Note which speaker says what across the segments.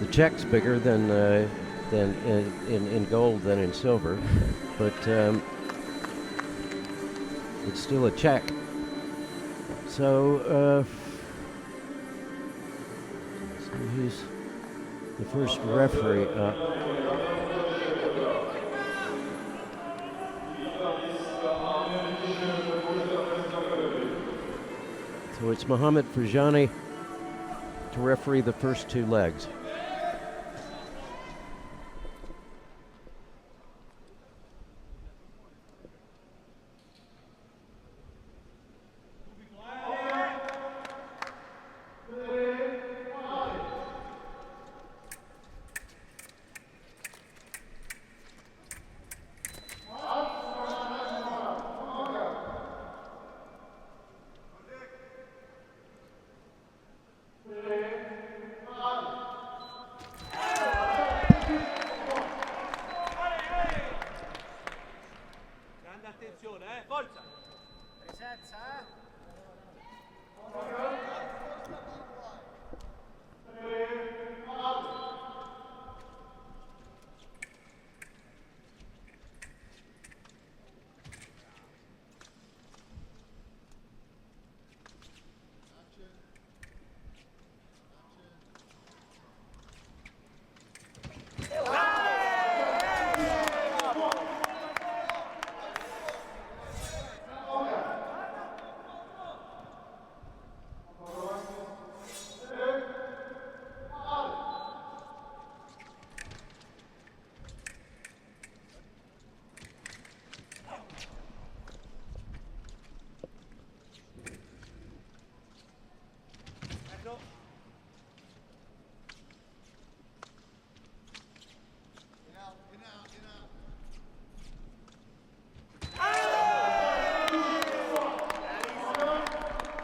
Speaker 1: The check's bigger than in gold than in silver, but it's still a check. So he's the first referee up. So it's Mohamed Farjani to referee the first two legs.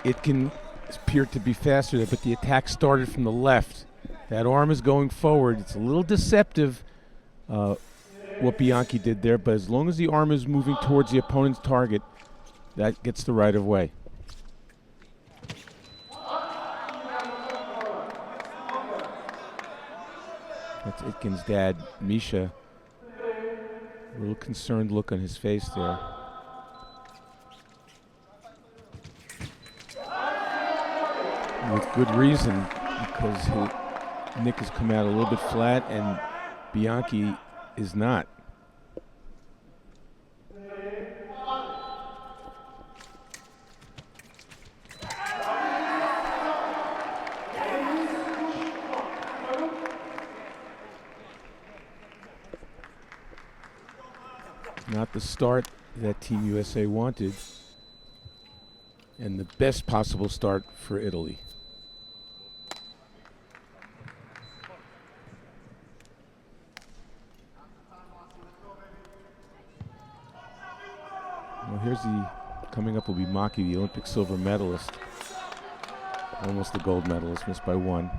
Speaker 2: Itkin appeared to be faster there, but the attack started from the left. That arm is going forward. It's a little deceptive what Bianchi did there, but as long as the arm is moving towards the opponent's target, that gets the right of way. That's Itkin's dad, Misha. A little concerned look on his face there. With good reason, because Nick has come out a little bit flat and Bianchi is not. Not the start that Team USA wanted, and the best possible start for Italy. Well, coming up will be Maki, the Olympic silver medalist. Almost the gold medalist, missed by one.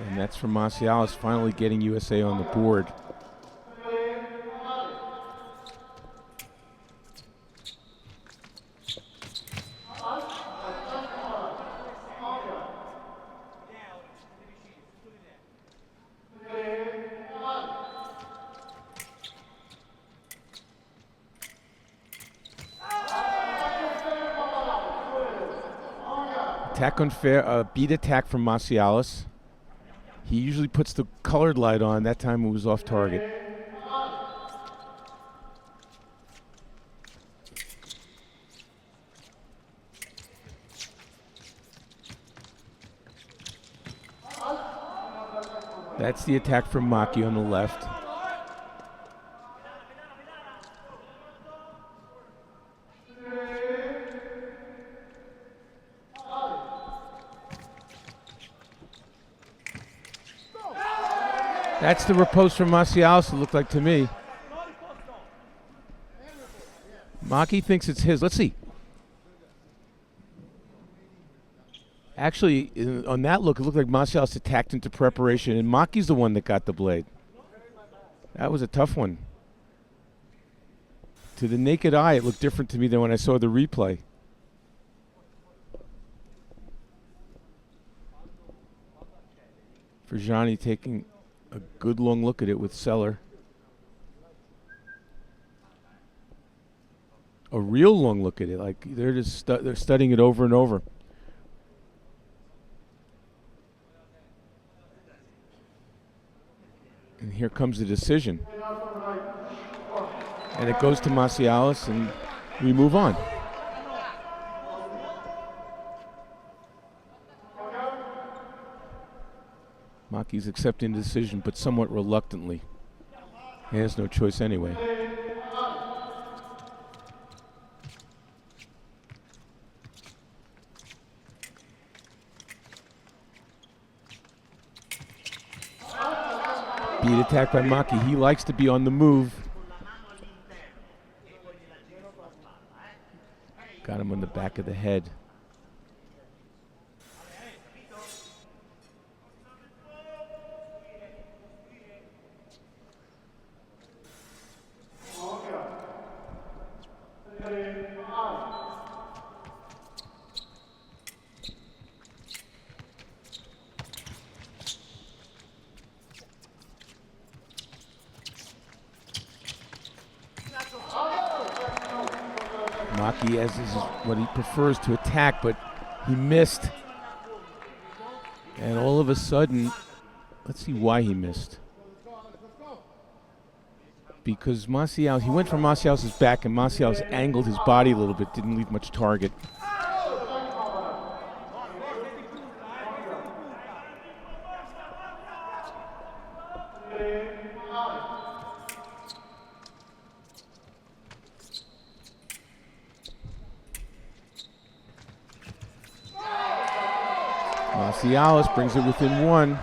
Speaker 2: And that's from Marcialis, finally getting USA on the board. Attack unfair, beat attack from Marcialis. He usually puts the colored light on. That time it was off target. That's the attack from Maki on the left. That's the riposte from Marcialis, it looked like to me. Maki thinks it's his. Let's see. Actually, on that look, it looked like Marcialis attacked into preparation, and Maki's the one that got the blade. That was a tough one. To the naked eye, it looked different to me than when I saw the replay. Frajani taking a good long look at it with Seller. A real long look at it, like they're just they're studying it over and over. And here comes the decision. And it goes to Marcialis, and we move on. Maki's accepting the decision, but somewhat reluctantly. He has no choice anyway. Beat attack by Maki. He likes to be on the move. Got him on the back of the head. Maki, as is what he prefers to attack, but he missed. And all of a sudden, let's see why he missed. Because Marcialis, he went for Marcialis' back, and Marcialis angled his body a little bit, didn't leave much target. Marcialis brings it within one.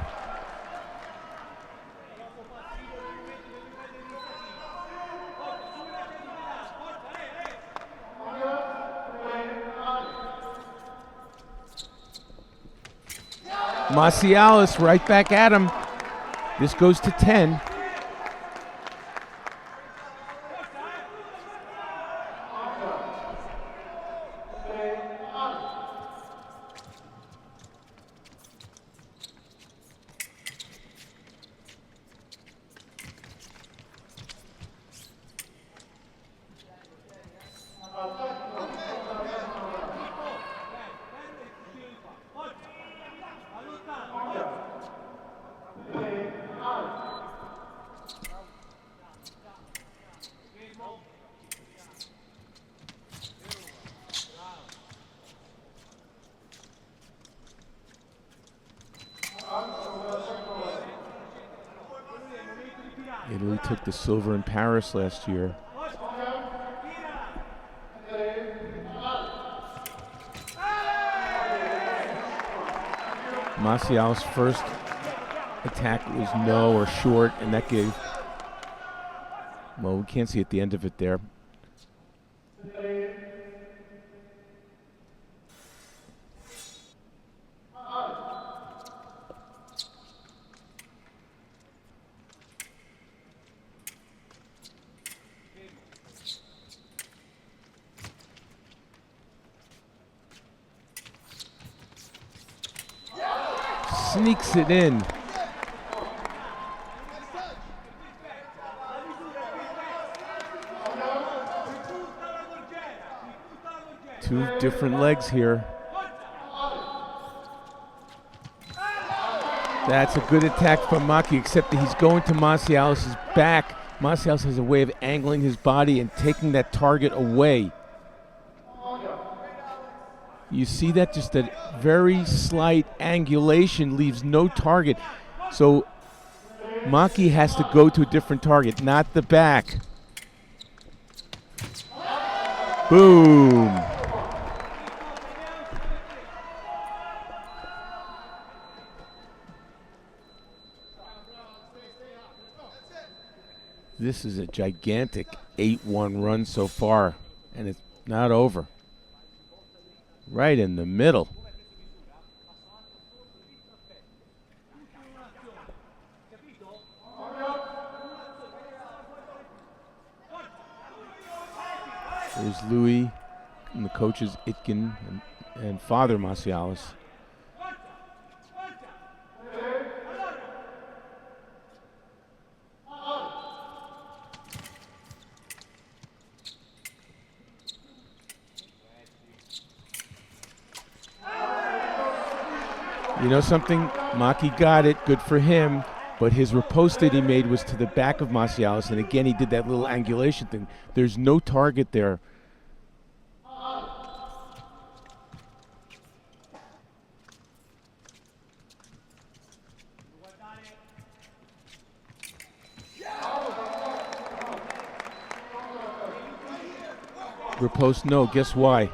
Speaker 2: Marcialis right back at him. This goes to 10. Italy took the silver in Paris last year. Marcialis' first attack was no or short, and that gave, well, we can't see at the end of it there. Sneaks it in. Two different legs here. That's a good attack from Maki, except that he's going to Marcialis' back. Marcialis has a way of angling his body and taking that target away. You see that? Just a very slight angulation leaves no target. So Maki has to go to a different target, not the back. Boom. This is a gigantic 8-1 run so far, and it's not over. Right in the middle. There's Louis and the coaches Itkin and Father Masialis. You know something? Maki got it, good for him, but his riposte that he made was to the back of Masialis, and again he did that little angulation thing. There's no target there. Riposte, no, guess why?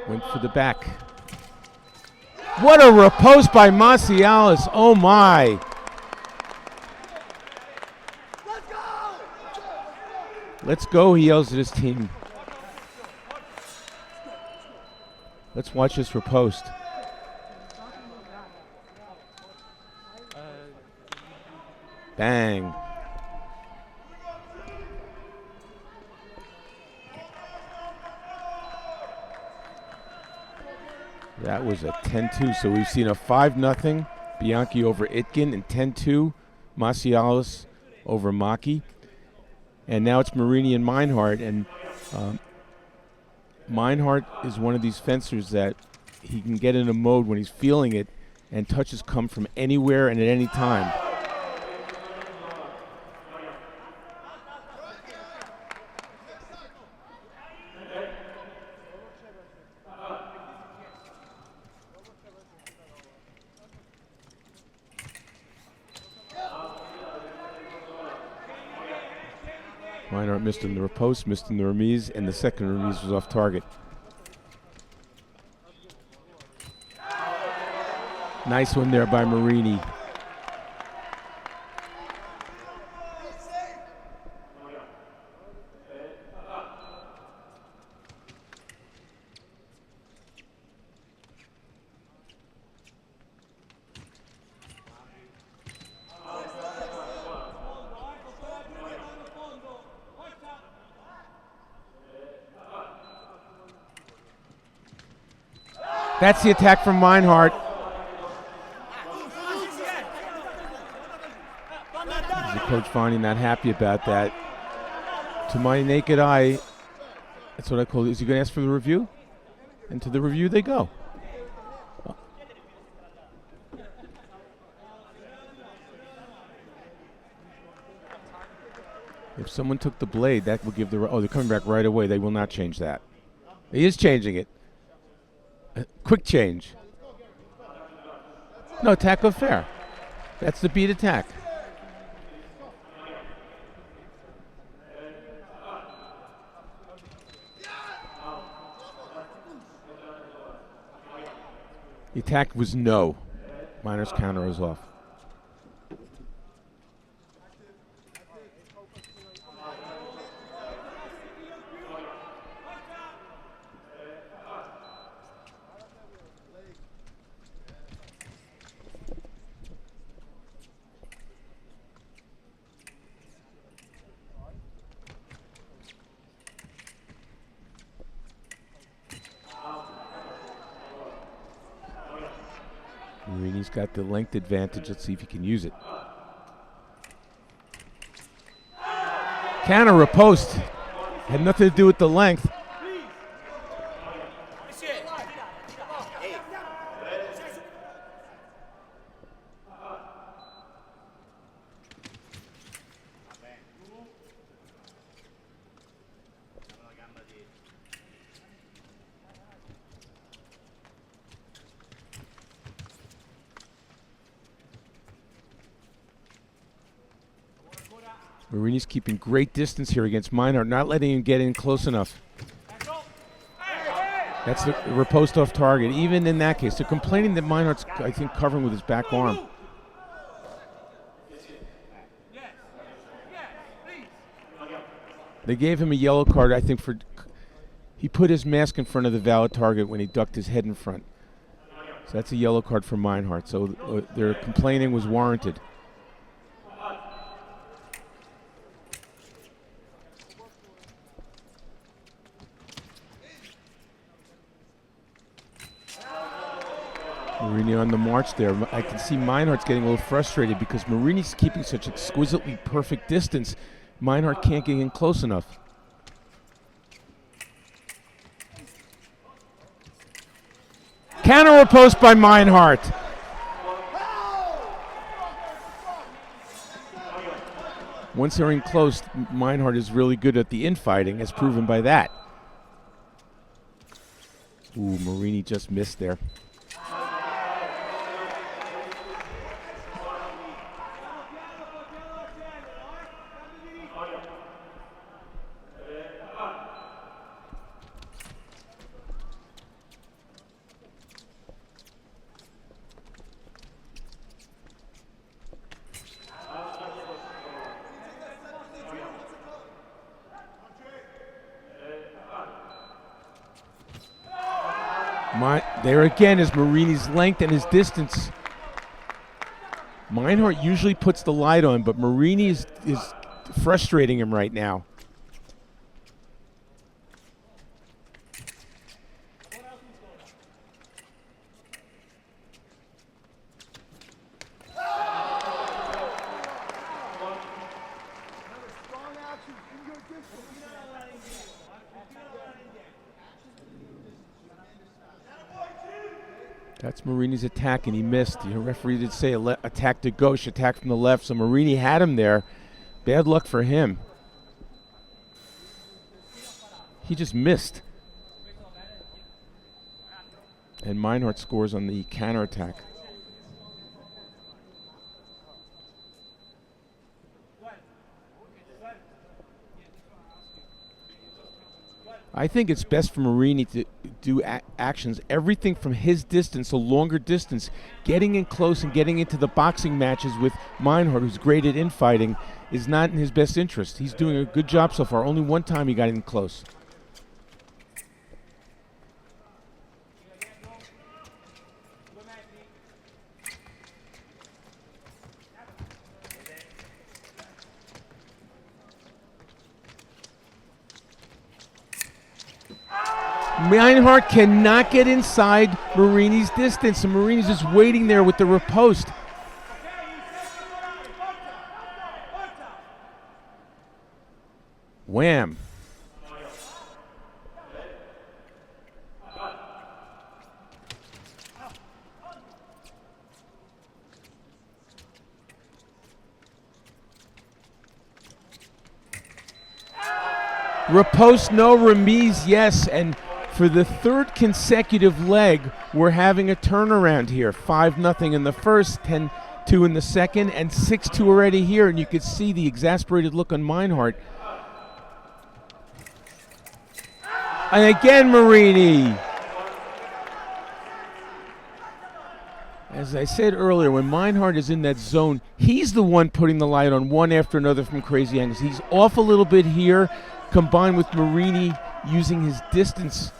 Speaker 2: Went for the back. What a riposte by Masialis. Oh my. Let's go, he yells at his team. Let's watch this riposte. Bang. That was a 10-2, so we've seen a 5-0 Bianchi over Itkin and 10-2 Masialis over Maki. And now it's Marini and Meinhardt, and Meinhardt is one of these fencers that he can get in a mode when he's feeling it, and touches come from anywhere and at any time. Meinhardt missed in the riposte, missed in the remise, and the second remise was off target. Nice one there by Marini. That's the attack from Meinhardt. The coach finding not happy about that. To my naked eye, that's what I call it. Is he going to ask for the review? And to the review they go. If someone took the blade, that would give the... Oh, they're coming back right away. They will not change that. He is changing it. Quick change. No, tackle fair. That's the beat attack. The attack was no. Miner's counter was off. Marini's got the length advantage. Let's see if he can use it. Counter riposte. Had nothing to do with the length. Marini's keeping great distance here against Meinhardt, not letting him get in close enough. That's the riposte off target. Even in that case, they're complaining that Meinhardt's, I think, covering with his back arm. They gave him a yellow card, I think, for he put his mask in front of the valid target when he ducked his head in front. So that's a yellow card for Meinhardt. So their complaining was warranted. Marini on the march there. I can see Meinhardt's getting a little frustrated because Marini's keeping such exquisitely perfect distance. Meinhardt can't get in close enough. Counter riposte by Meinhardt. Once they're in close, Meinhardt is really good at the infighting, as proven by that. Ooh, Marini just missed there. There again is Marini's length and his distance. Meinhardt usually puts the light on, but Marini is frustrating him right now. That's Marini's attack, and he missed. The referee did say attack to gauche, attack from the left, so Marini had him there. Bad luck for him. He just missed. And Meinhardt scores on the counterattack. I think it's best for Marini to do actions, everything from his distance, a longer distance, getting in close and getting into the boxing matches with Meinhardt, who's great at infighting, is not in his best interest. He's doing a good job so far. Only one time he got in close. Meinhardt cannot get inside Marini's distance, and Marini's just waiting there with the riposte. Wham. Riposte no, remise yes, and for the third consecutive leg, we're having a turnaround here. 5-0 in the first, 10-2 in the second, and 6-2 already here. And you could see the exasperated look on Meinhardt. And again, Marini. As I said earlier, when Meinhardt is in that zone, he's the one putting the light on one after another from crazy angles. He's off a little bit here, combined with Marini using his distance.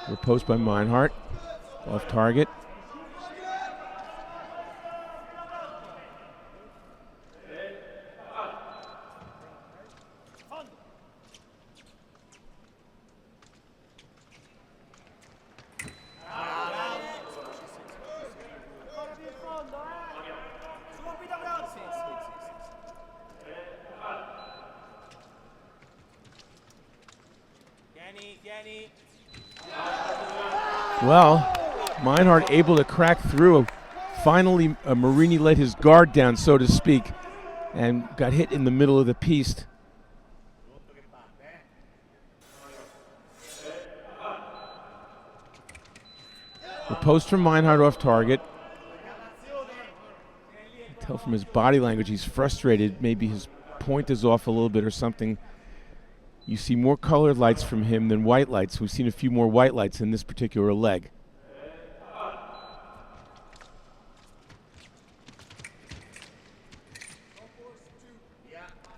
Speaker 2: Riposte by Meinhardt, off target. Well, Meinhardt able to crack through. Finally, Marini let his guard down, so to speak, and got hit in the middle of the piece. The post from Meinhardt off target. You can tell from his body language he's frustrated. Maybe his point is off a little bit or something. You see more colored lights from him than white lights. We've seen a few more white lights in this particular leg.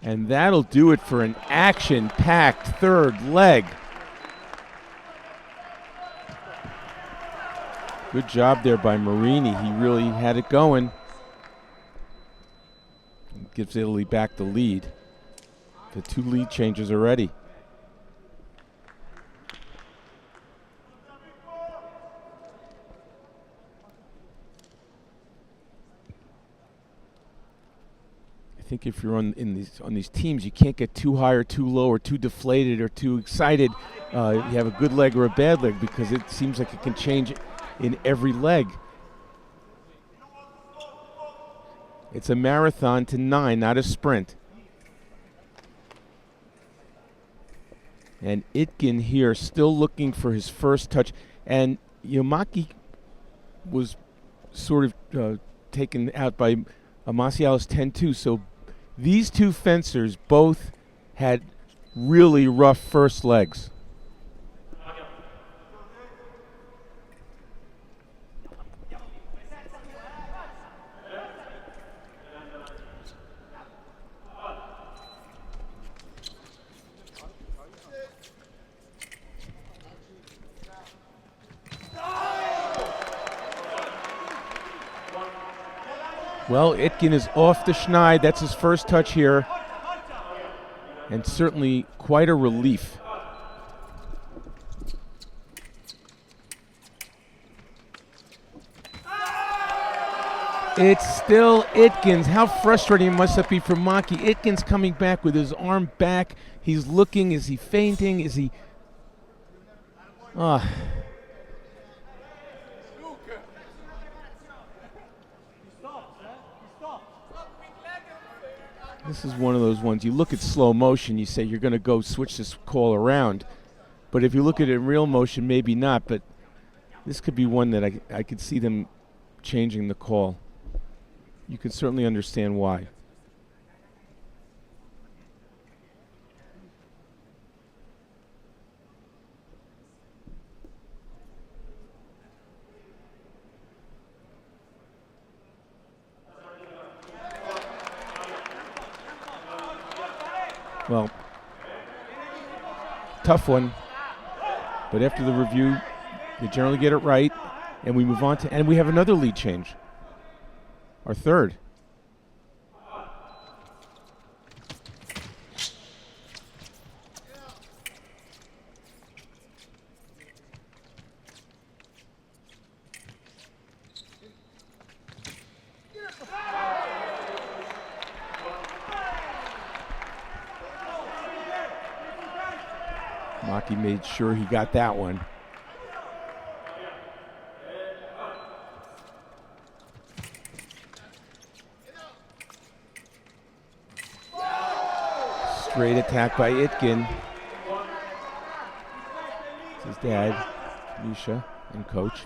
Speaker 2: And that'll do it for an action-packed third leg. Good job there by Marini. He really had it going. Gives Italy back the lead. The 2 lead changes already. I think if you're on these teams, you can't get too high or too low or too deflated or too excited. You have a good leg or a bad leg, because it seems like it can change in every leg. It's a marathon to 9, not a sprint. And Itkin here still looking for his first touch. And Maki was sort of taken out by Masialos 10-2. So these two fencers both had really rough first legs. Well, Itkin is off the schneid. That's his first touch here. And certainly quite a relief. It's still Itkin's. How frustrating must that be for Maki? Itkin's coming back with his arm back. He's looking. Is he fainting? Is he... This is one of those ones, you look at slow motion, you say you're going to go switch this call around. But if you look at it in real motion, maybe not. But this could be one that I could see them changing the call. You can certainly understand why. Well, tough one, but after the review, they generally get it right, and we move on to, and we have another lead change, our third. Maki made sure he got that one. Straight attack by Itkin. It's his dad, Misha, and coach.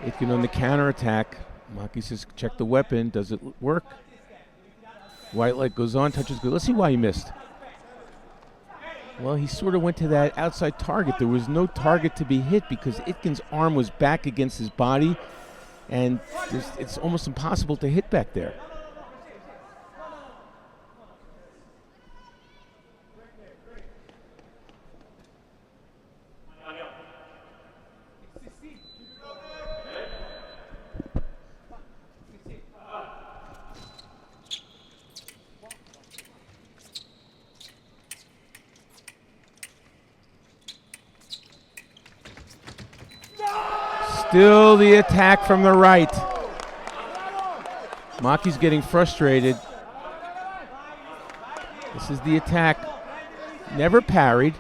Speaker 2: Itkin on the counterattack. Maki says, check the weapon. Does it work? White light goes on, touches good. Let's see why he missed. Well, he sort of went to that outside target. There was no target to be hit because Itkin's arm was back against his body, and it's almost impossible to hit back there. Still the attack from the right. Maki's getting frustrated. This is the attack. Never parried.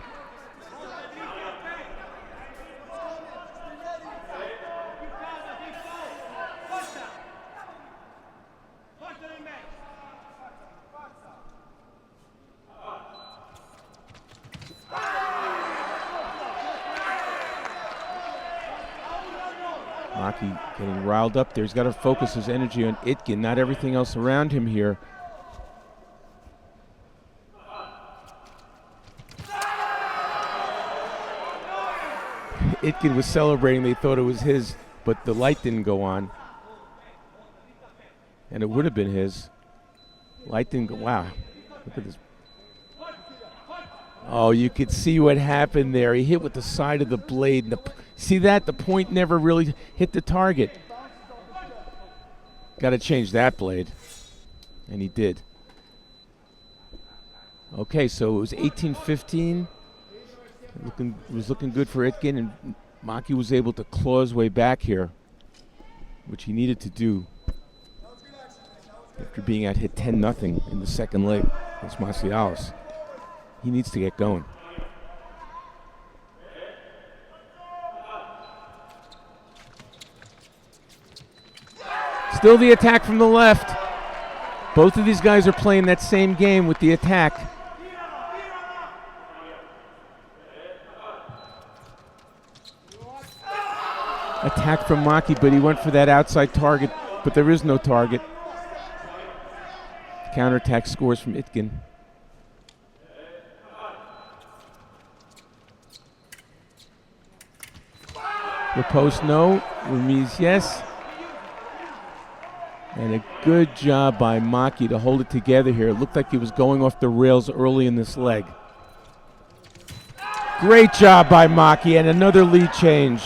Speaker 2: Maki getting riled up there. He's got to focus his energy on Itkin, not everything else around him here. Itkin was celebrating. They thought it was his, but the light didn't go on. And it would have been his. Light didn't go. Wow. Look at this. Oh, you could see what happened there. He hit with the side of the blade. See that? The point never really hit the target. Got to change that blade. And he did. Okay, so it was 18-15. It was looking good for Itkin, and Maki was able to claw his way back here, which he needed to do after being at hit 10-0 in the second leg against Marcialis. He needs to get going. Still the attack from the left. Both of these guys are playing that same game with the attack. Attack from Maki, but he went for that outside target, but there is no target. Counterattack scores from Itkin. The post, no. Remise, yes. And a good job by Maki to hold it together here. It looked like he was going off the rails early in this leg. Great job by Maki, and another lead change.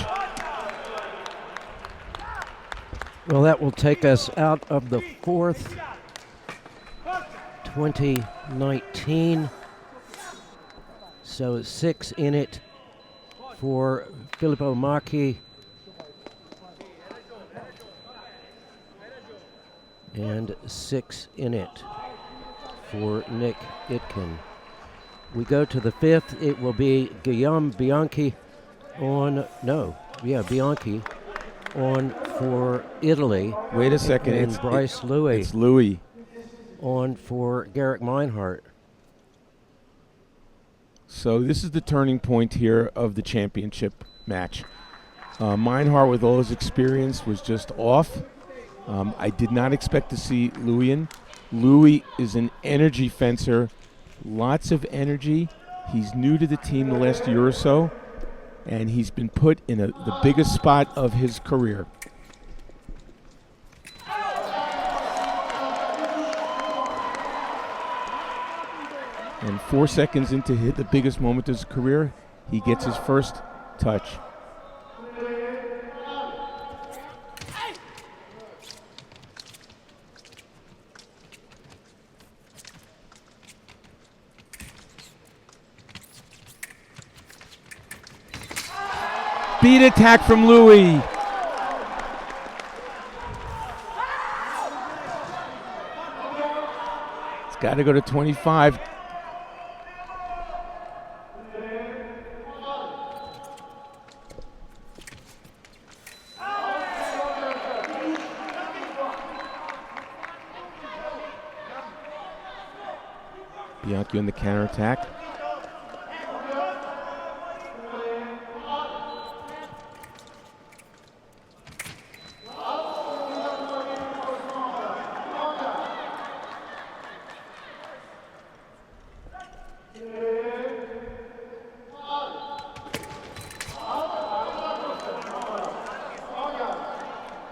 Speaker 1: Well, that will take us out of the fourth, 2019. So 6 in it for Filippo Maki. And 6 in it for Nick Itkin. We go to the fifth. It will be Guillaume Bianchi Bianchi on for Italy.
Speaker 2: Wait a second.
Speaker 1: And Bryce Louis.
Speaker 2: It's Louis.
Speaker 1: On for Garrick Meinhardt.
Speaker 2: So this is the turning point here of the championship match. Meinhardt, with all his experience, was just off. I did not expect to see Louis in. Louis is an energy fencer, lots of energy. He's new to the team the last year or so, and he's been put in the biggest spot of his career. And 4 seconds into hit the biggest moment of his career, he gets his first touch. Beat attack from Louis. It's got to go to 25. Bianchi on the counterattack.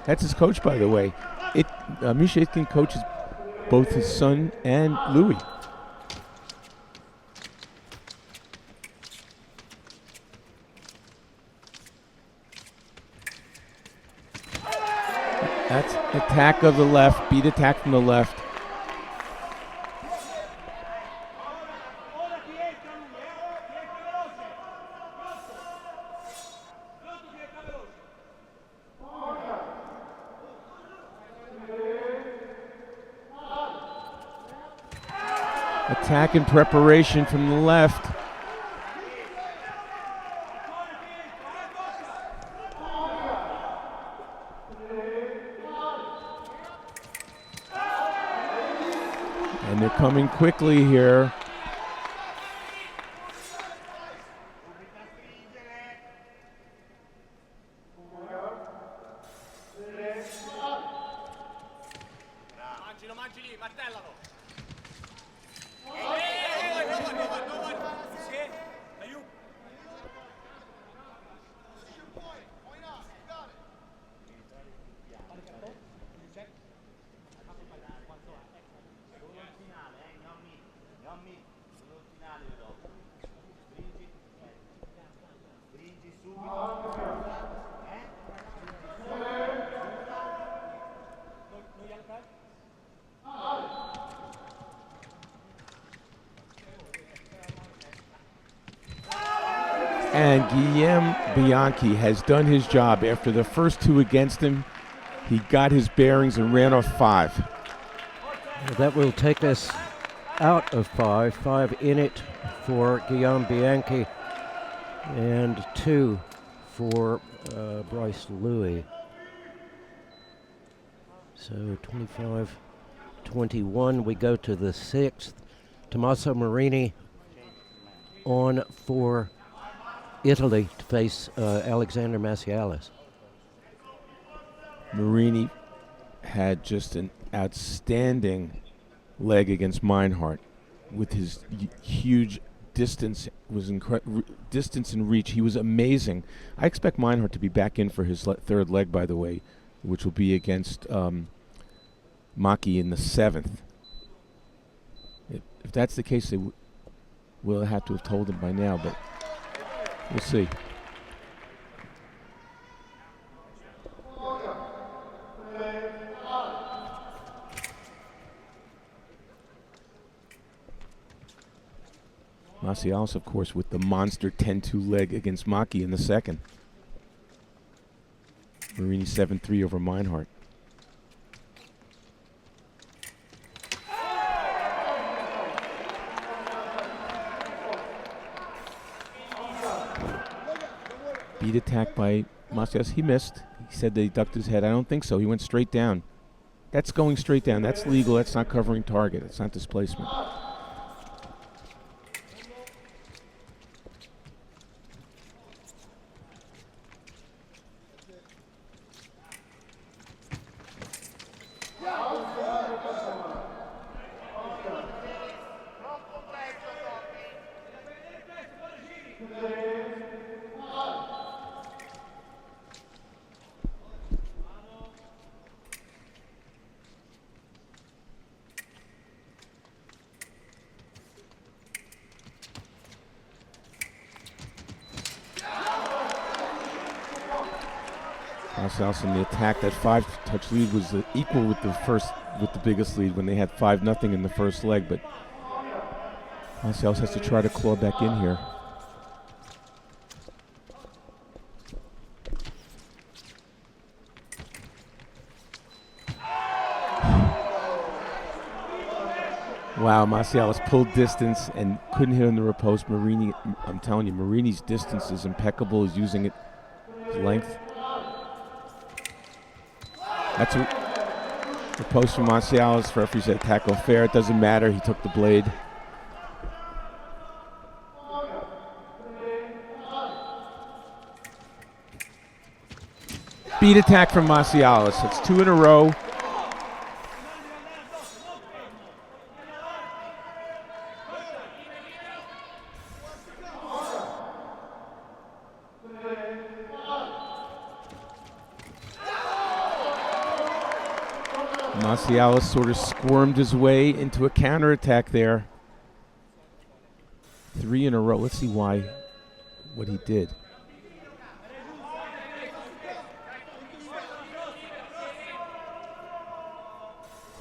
Speaker 2: That's his coach, by the way. Misha Itkin coaches both his son and Louis. That's attack of the left, beat attack from the left. Attack in preparation from the left. And they're coming quickly here. And Guillaume Bianchi has done his job. After the first two against him, he got his bearings and ran off 5.
Speaker 1: Well, that will take us out of 5. 5 in it for Guillaume Bianchi and 2 for Bryce Louis. So 25-21. We go to the 6th. Tommaso Marini on for Italy to face Alexander Massialis.
Speaker 2: Marini had just an outstanding leg against Meinhardt with his huge distance. Distance and reach. He was amazing. I expect Meinhardt to be back in for his third leg, by the way, which will be against Maki in the 7th. If that's the case, they will have to have told him by now, but we'll see. Massialis, of course, with the monster 10-2 leg against Maki in the 2nd. Marini 7-3 over Meinhardt. Beat attack by Massialis. He missed. He said that he ducked his head. I don't think so. He went straight down. That's going straight down. That's legal. That's not covering target. That's not displacement. Massialis in the attack. That 5-touch lead was equal with the biggest lead when they had 5-0 in the first leg. But Massialis has to try to claw back in here. Wow, Massialis pulled distance and couldn't hit on the riposte. Marini, I'm telling you, Marini's distance is impeccable. He's using it, his length. That's a riposte from Massialis. Referee said tackle fair. It doesn't matter. He took the blade. Beat attack from Massialis. It's 2 in a row. Massialis sort of squirmed his way into a counterattack there. 3 in a row. Let's see what he did.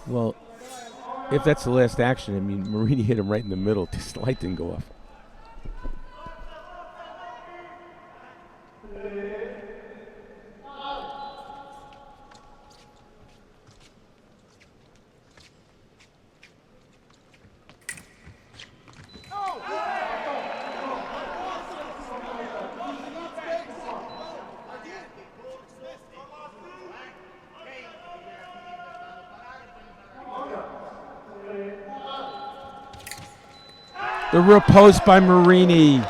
Speaker 2: Well, if that's the last action, I mean, Marini hit him right in the middle. This light didn't go off. The riposte by Marini,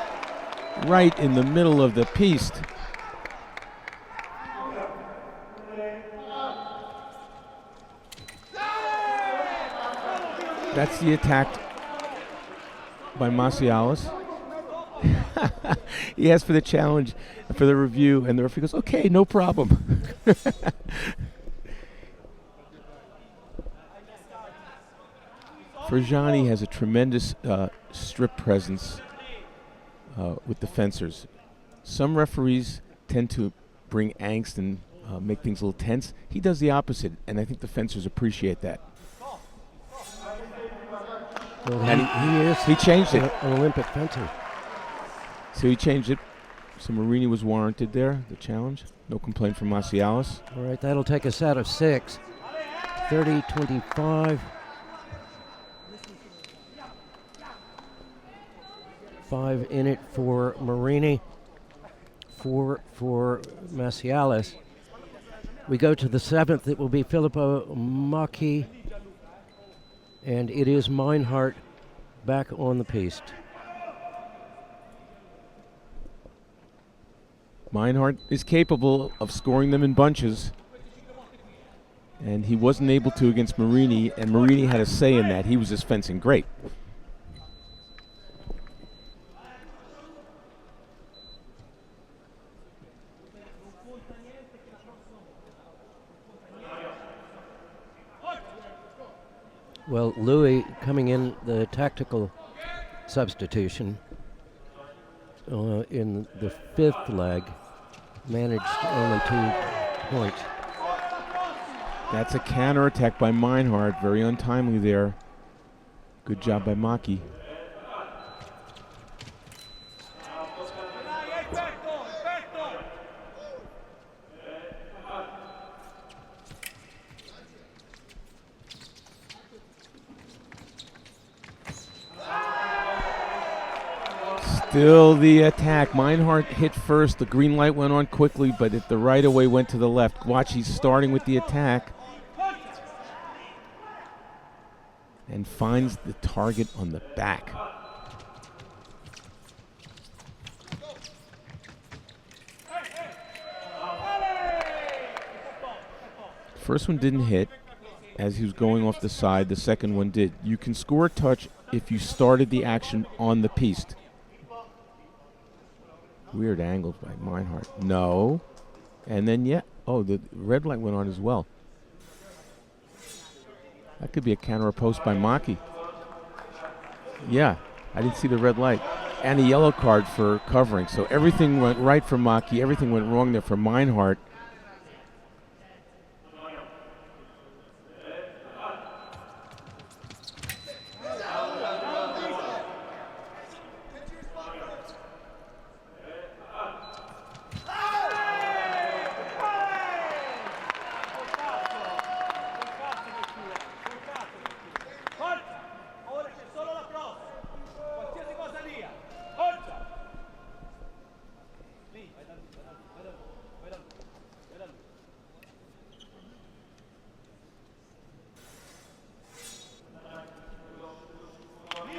Speaker 2: right in the middle of the piece. That's the attack by Massialis. He asked for the challenge, for the review, and the referee goes, okay, no problem. Ferjani has a tremendous strip presence with the fencers. Some referees tend to bring angst and make things a little tense. He does the opposite, and I think the fencers appreciate that.
Speaker 1: Well, he changed it. An Olympic fencer.
Speaker 2: So he changed it. So Marini was warranted there, the challenge. No complaint from Macialis.
Speaker 1: All right, that'll take us out of 6. 30-25. 5 in it for Marini. 4 for Macialis. We go to the 7th. It will be Filippo Macchi. And it is Meinhardt back on the piste.
Speaker 2: Meinhardt is capable of scoring them in bunches. And he wasn't able to against Marini, and Marini had a say in that. He was just fencing great.
Speaker 1: Well, Louis coming in the tactical substitution in the 5th leg managed only 2 points.
Speaker 2: That's a counterattack by Meinhardt. Very untimely there. Good job by Macchi. Still the attack. Meinhardt hit first. The green light went on quickly, but the right away went to the left. Watch, he's starting with the attack. And finds the target on the back. First one didn't hit as he was going off the side. The second one did. You can score a touch if you started the action on the piste. Weird angle by Meinhardt. No. And then, yeah. Oh, the red light went on as well. That could be a counter post by Macchi. Yeah, I didn't see the red light. And a yellow card for covering. So everything went right for Macchi. Everything went wrong there for Meinhardt.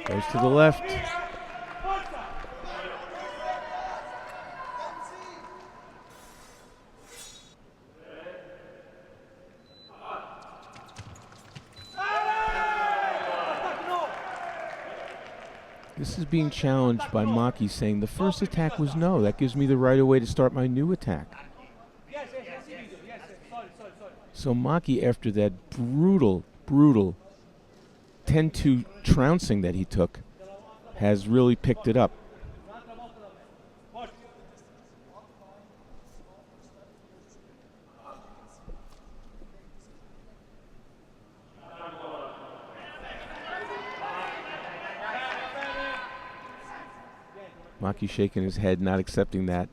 Speaker 2: Goes to the left. This is being challenged by Macchi, saying the first attack was no. That gives me the right of way to start my new attack. So Macchi, after that brutal 10-2 trouncing that he took, has really picked it up. Macchi shaking his head, not accepting that.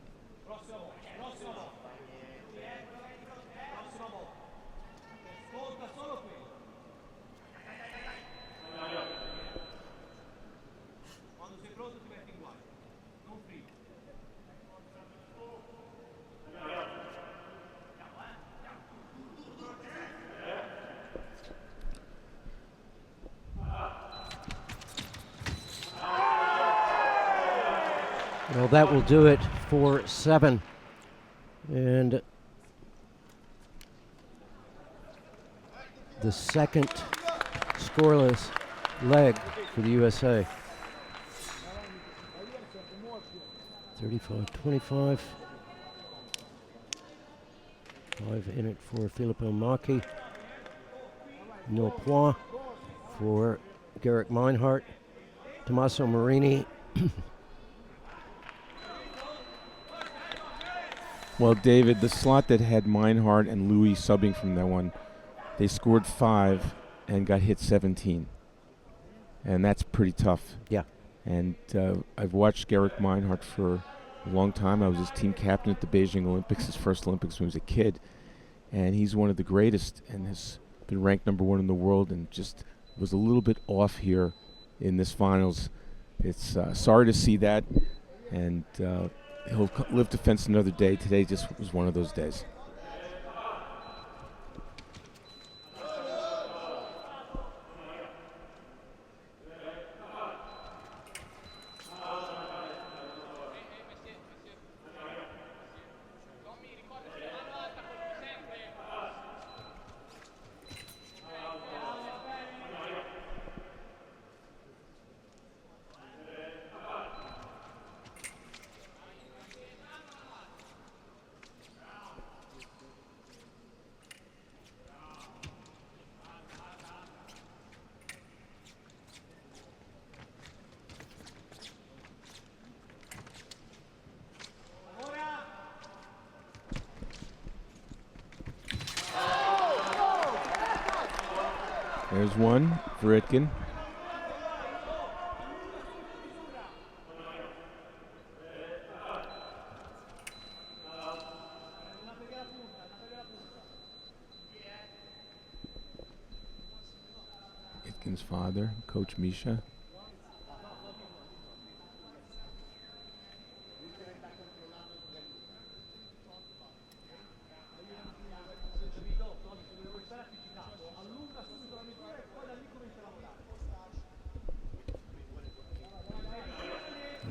Speaker 1: Well, that will do it for 7. And the second scoreless leg for the USA. 35-25. 5 in it for Filippo Macchi. No point for Garrick Meinhardt. Tommaso Marini.
Speaker 2: Well, David, the slot that had Meinhardt and Louis subbing from that one, they scored 5 and got hit 17. And that's pretty tough.
Speaker 1: Yeah.
Speaker 2: And I've watched Garrick Meinhardt for a long time. I was his team captain at the Beijing Olympics, his first Olympics when he was a kid. And he's one of the greatest and has been ranked #1 in the world and just was a little bit off here in this finals. It's sorry to see that, and he'll live to fence another day. Today just was one of those days. There's one for Itkin. Itkin's father, Coach Misha.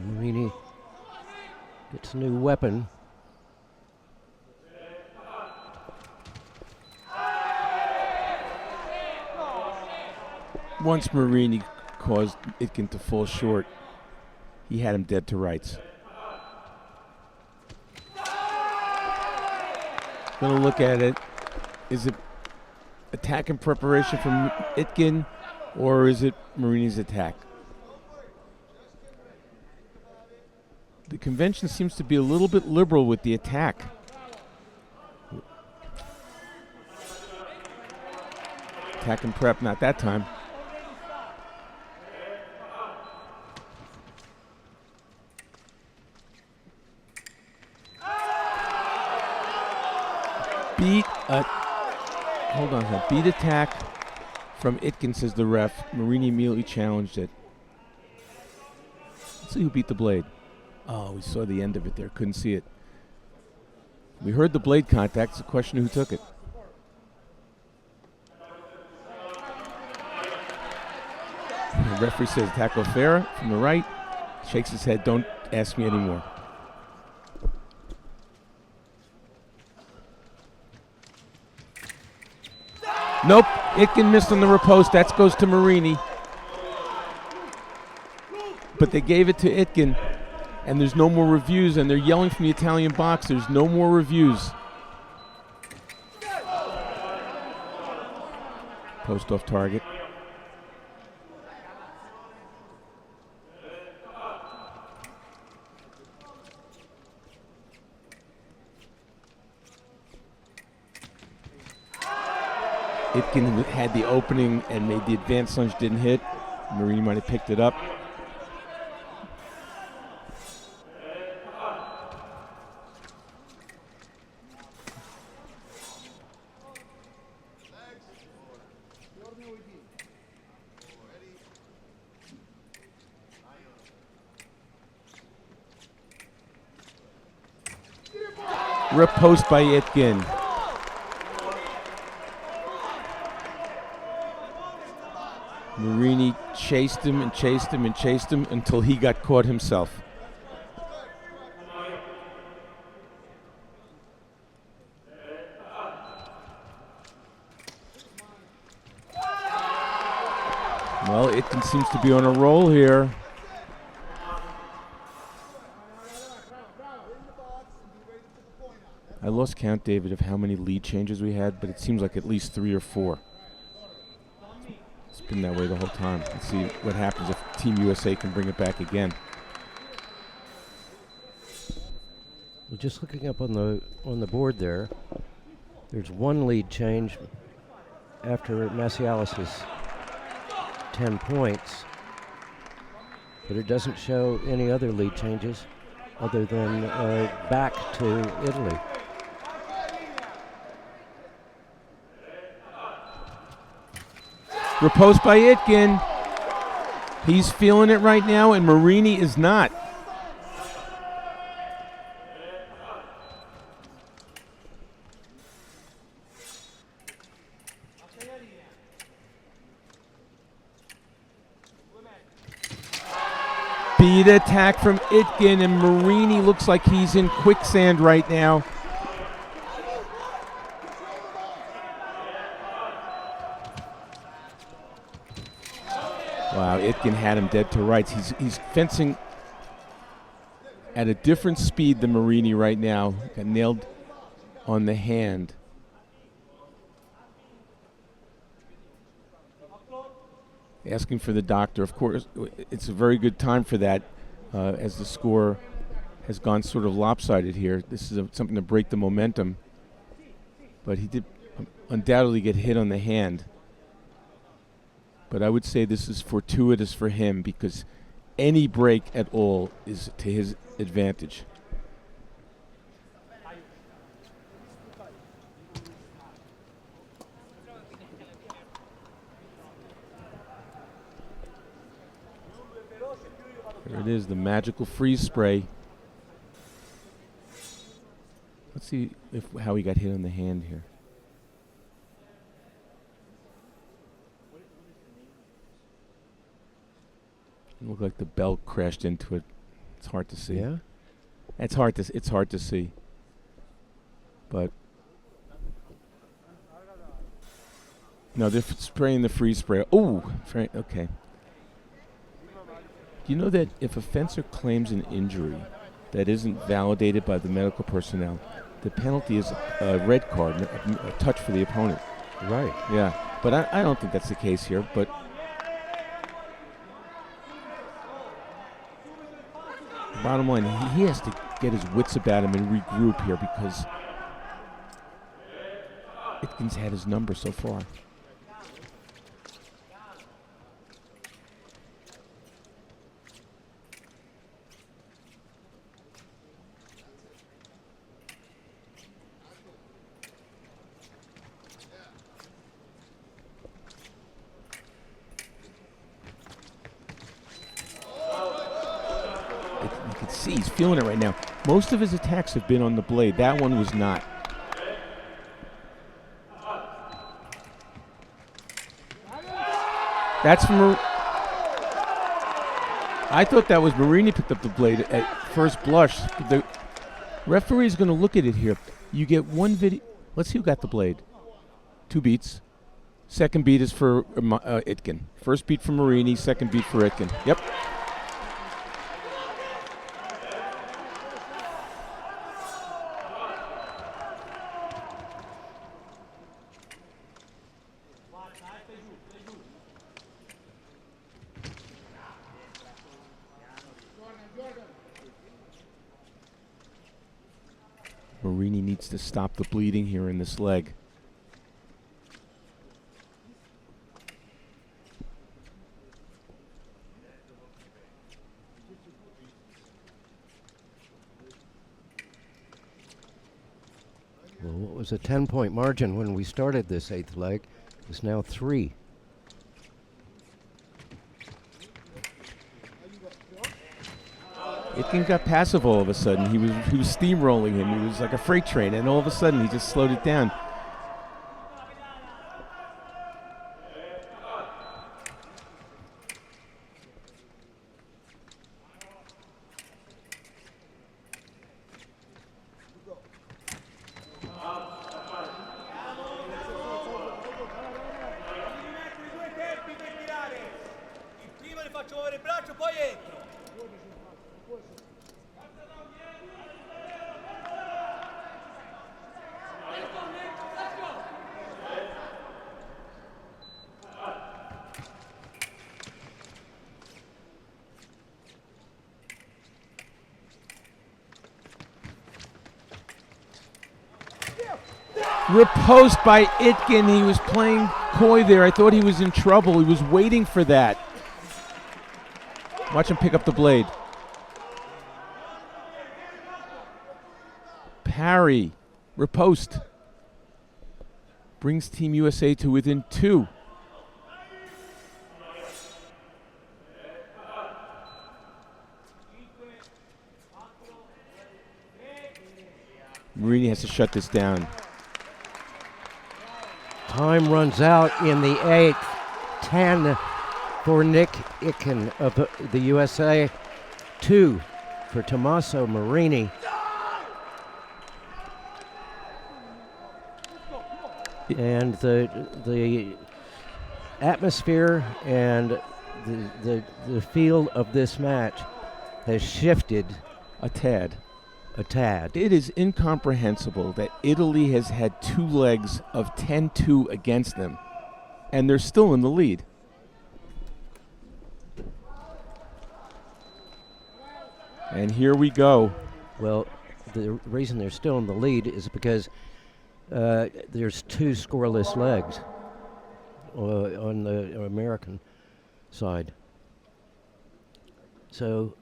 Speaker 1: Marini gets a new weapon.
Speaker 2: Once Marini caused Itkin to fall short, he had him dead to rights. Gonna look at it. Is it attack in preparation from Itkin, or is it Marini's attack? The convention seems to be a little bit liberal with the attack. Attack and prep, not that time. Beat attack from Itkin, says the ref. Marini immediately challenged it. Let's see who beat the blade. Oh, we saw the end of it there. Couldn't see it. We heard the blade contact. It's a question of who took it. The referee says tackle fair from the right. Shakes his head. Don't ask me anymore. Nope. Itkin missed on the riposte. That goes to Marini. But they gave it to Itkin. And there's no more reviews, and they're yelling from the Italian box, there's no more reviews. Post off target. Itkin had the opening and made the advanced lunge, didn't hit. Marini might have picked it up. Riposte by Itkin. Marini chased him and chased him and chased him until he got caught himself. Well, Itkin seems to be on a roll here. I lost count, David, of how many lead changes we had, but it seems like at least 3 or 4. It's been that way the whole time. Let's see what happens if Team USA can bring it back again.
Speaker 1: Well, just looking up on the board there, there's one lead change after Macialis' 10 points, but it doesn't show any other lead changes. other than back to Italy.
Speaker 2: Riposte by Itkin. He's feeling it right now, and Marini is not. Beat attack from Itkin, and Marini looks like he's in quicksand right now. Wow, Itkin had him dead to rights. He's fencing at a different speed than Marini right now. Got nailed on the hand. Asking for the doctor. Of course, it's a very good time for that as the score has gone sort of lopsided here. This is something to break the momentum. But he did undoubtedly get hit on the hand. But I would say this is fortuitous for him because any break at all is to his advantage. There it is, the magical freeze spray. Let's see how he got hit on the hand here. It looked like the belt crashed into it. It's hard to see.
Speaker 1: Yeah?
Speaker 2: It's hard to see. But no, they're spraying the freeze spray. Oh, okay. Do you know that if a fencer claims an injury that isn't validated by the medical personnel, the penalty is a red card, a touch for the opponent?
Speaker 1: Right.
Speaker 2: Yeah, but I don't think that's the case here. But bottom line, he has to get his wits about him and regroup here because Itkin's had his number so far. See, he's feeling it right now. Most of his attacks have been on the blade. That one was not. That's from I thought that was Marini picked up the blade at first blush. The referee is going to look at it here. You get one video. Let's see who got the blade. 2 beats. Second beat is for Itkin. First beat for Marini, second beat for Itkin. Yep. Marini needs to stop the bleeding here in this leg.
Speaker 1: Well, what was a 10-point margin when we started this 8th leg is now 3.
Speaker 2: Itkin got passive all of a sudden. He was steamrolling him. He was like a freight train, and all of a sudden he just slowed it down. Riposte by Itkin. He was playing coy there. I thought he was in trouble. He was waiting for that. Watch him pick up the blade. parry. Riposte. Brings Team USA to within 2. Marini has to shut this down.
Speaker 1: Time runs out in the 8th. 10 for Nick Itkin of the USA. 2 for Tommaso Marini. And the atmosphere and the feel of this match has shifted
Speaker 2: A tad.
Speaker 1: a tad.
Speaker 2: It is incomprehensible that Italy has had 2 legs of 10-2 against them, and they're still in the lead. And here we go.
Speaker 1: Well, the reason they're still in the lead is because there's 2 scoreless legs on the American side. So,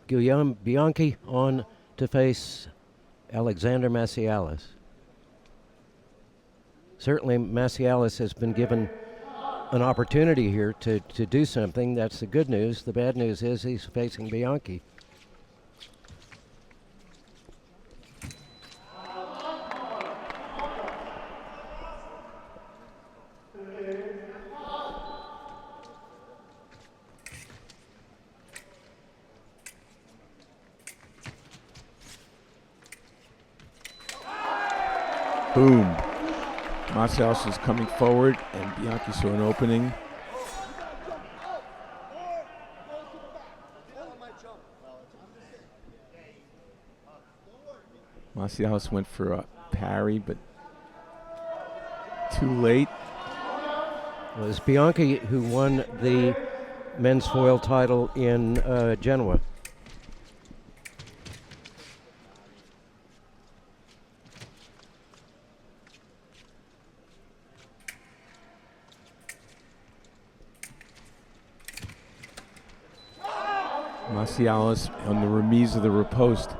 Speaker 1: Guillaume Bianchi on to face Alexander Macialis. Certainly, Macialis has been given an opportunity here to do something. That's the good news. The bad news is he's facing Bianchi.
Speaker 2: Boom. Macialis is coming forward, and Bianchi saw an opening. Macialis went for a parry, but too late.
Speaker 1: It was Bianchi who won the men's foil title in Genoa.
Speaker 2: Macialis on the remise of the riposte.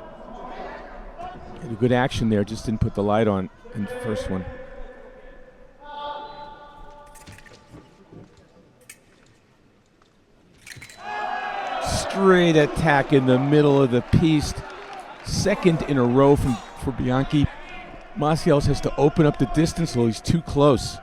Speaker 2: Had a good action there, just didn't put the light on in the first one. Straight attack in the middle of the piece. Second in a row for Bianchi. Macialis has to open up the distance, so he's too close.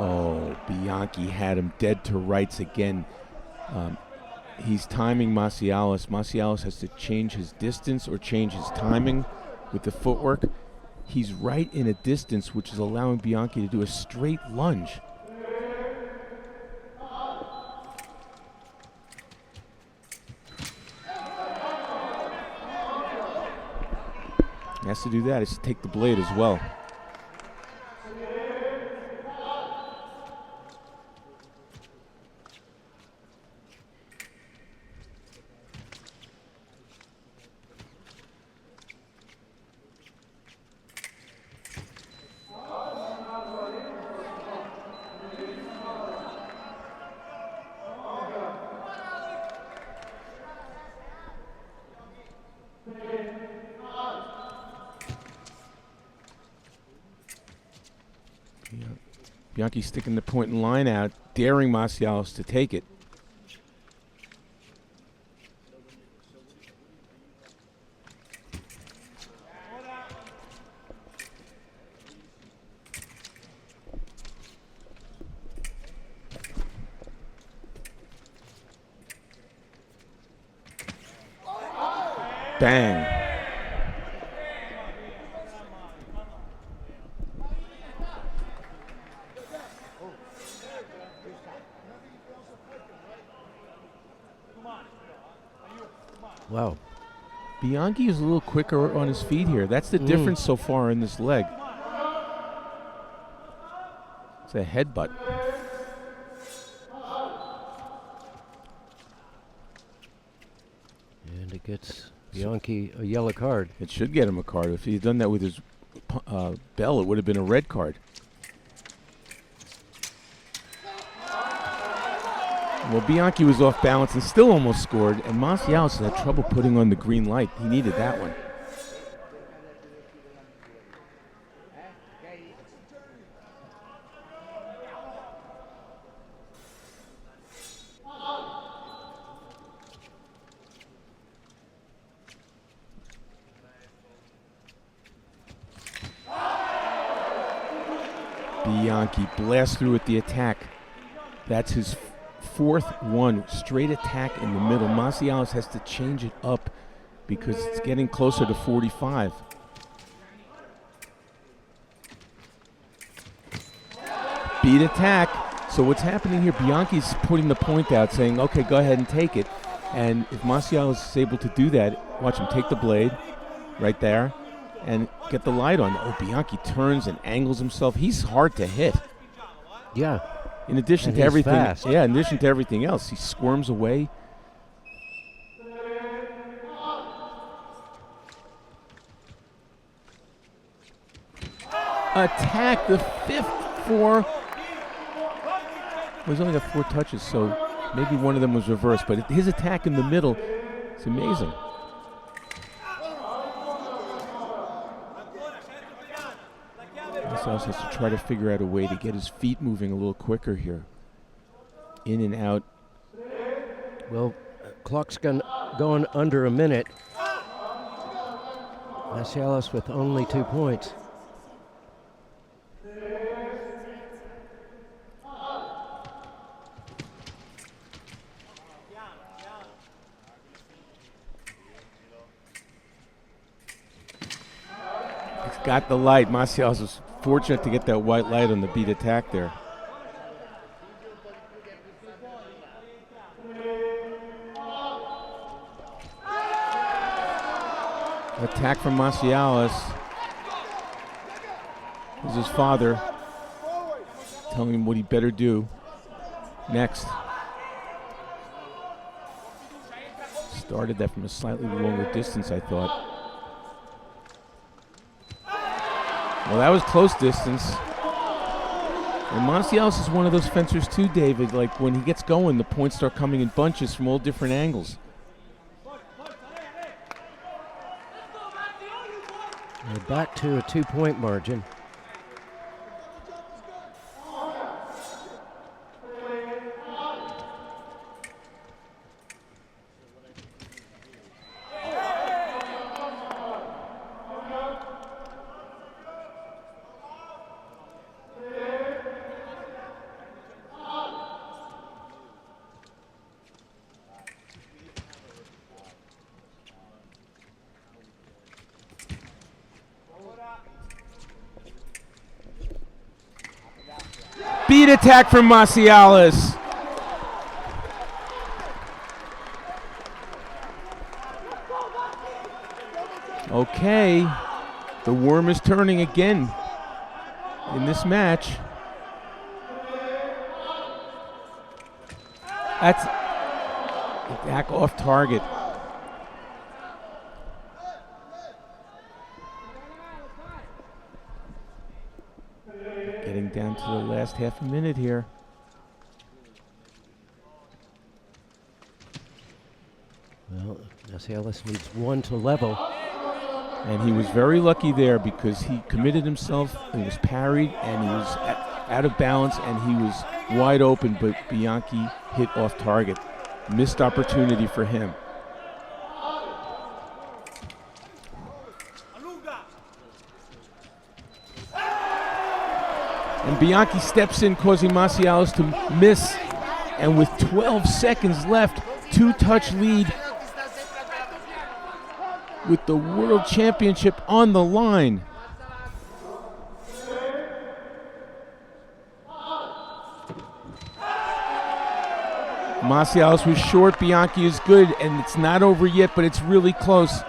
Speaker 2: Oh, Bianchi had him dead to rights again. He's timing Macialis. Macialis has to change his distance or change his timing with the footwork. He's right in a distance which is allowing Bianchi to do a straight lunge. He has to do that. He has to take the blade as well. Bianchi sticking the point and line out, daring Macialis to take it. Bang.
Speaker 1: Wow.
Speaker 2: Bianchi is a little quicker on his feet here. That's the difference so far in this leg. It's a headbutt.
Speaker 1: And it gets Bianchi a yellow card.
Speaker 2: It should get him a card. If he had done that with his bell, it would have been a red card. Well, Bianchi was off balance and still almost scored, and Masialos had trouble putting on the green light. He needed that one. Bianchi blasts through with the attack. That's his fourth one, straight attack in the middle. Masialos has to change it up because it's getting closer to 45. Beat attack. So what's happening here, Bianchi's putting the point out, saying, okay, go ahead and take it. And if Masialos is able to do that, watch him take the blade right there and get the light on. Oh, Bianchi turns and angles himself. He's hard to hit.
Speaker 1: Yeah.
Speaker 2: In addition to everything, yeah. In addition to everything else, he squirms away. Attack the fifth four. Well, he's only got 4 touches, so maybe one of them was reversed. But his attack in the middle, it's amazing. Masialos has to try to figure out a way to get his feet moving a little quicker here. In and out.
Speaker 1: Well, clock's going under a minute. Masialos with only 2 points.
Speaker 2: He's got the light. Masialos was fortunate to get that white light on the beat attack there. Attack from Masialos. This is his father telling him what he better do next. Started that from a slightly longer distance, I thought. Well, that was close distance. And Masialos is one of those fencers too, David. Like when he gets going, the points start coming in bunches from all different angles.
Speaker 1: We're back to a 2-point margin.
Speaker 2: Beat attack from Masialos. Okay, the worm is turning again in this match. That's attack off target. Getting down to the last half a minute here.
Speaker 1: Well, Masialos needs 1 to level.
Speaker 2: And he was very lucky there because he committed himself and was parried and he was out of balance and he was wide open, but Bianchi hit off target. Missed opportunity for him. And Bianchi steps in, causing Masialos to miss. And with 12 seconds left, 2-touch lead with the World Championship on the line. Masialos was short, Bianchi is good, and it's not over yet, but it's really close.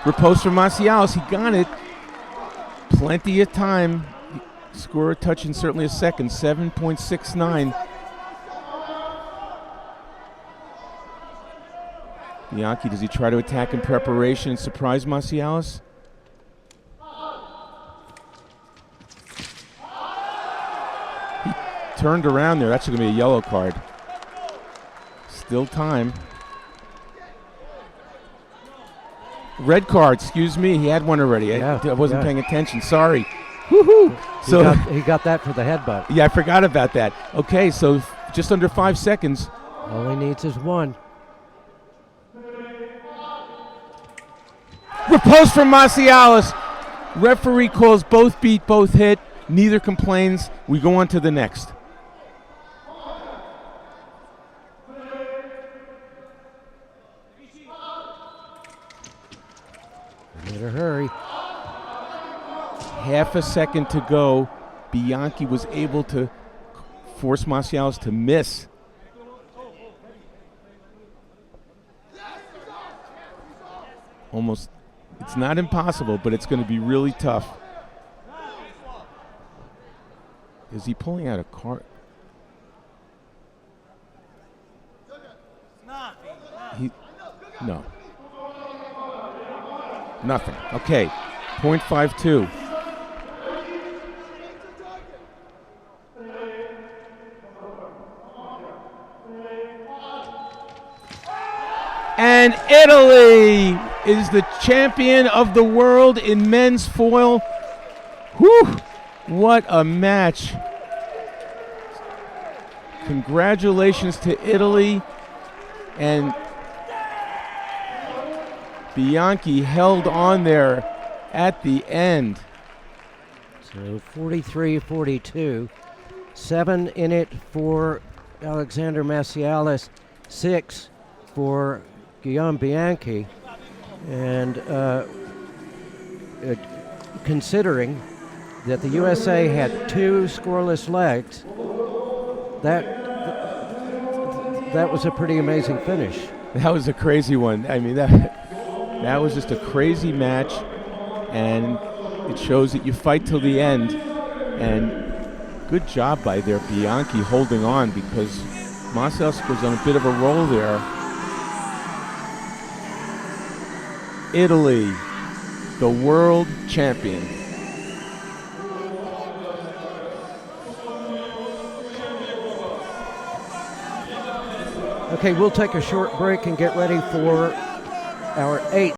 Speaker 2: Riposte for Masialos, he got it. Plenty of time. Score a touch in certainly a second, 7.69. Bianchi, does he try to attack in preparation and surprise Macialis? He turned around there. That's going to be a yellow card. Still time. Red card, excuse me. He had one already.
Speaker 1: Yeah,
Speaker 2: I wasn't
Speaker 1: yeah.
Speaker 2: paying attention. Sorry. Woohoo! So
Speaker 1: He got that for the headbutt.
Speaker 2: yeah, I forgot about that. Okay, so just under 5 seconds.
Speaker 1: All he needs is one.
Speaker 2: Riposte from Macialis. Referee calls both beat, both hit. Neither complains. We go on to the next.
Speaker 1: Better hurry.
Speaker 2: Half a second to go. Bianchi was able to force Macialis to miss. Almost, it's not impossible, but it's going to be really tough. Is he pulling out a card? No. Nothing. Okay. 0.52. And Italy is the champion of the world in men's foil. Whew! What a match. Congratulations to Italy. And Bianchi held on there at the end.
Speaker 1: So 43-42. 7 in it for Alexander Macialis. 6 for Guillaume Bianchi. And considering that the USA had 2 scoreless legs, that was a pretty amazing finish.
Speaker 2: That was a crazy one. I mean, that was just a crazy match, and it shows that you fight till the end. And good job by their Bianchi holding on, because Macialis was on a bit of a roll there. Italy, the world champion.
Speaker 1: Okay, we'll take a short break and get ready for our 8th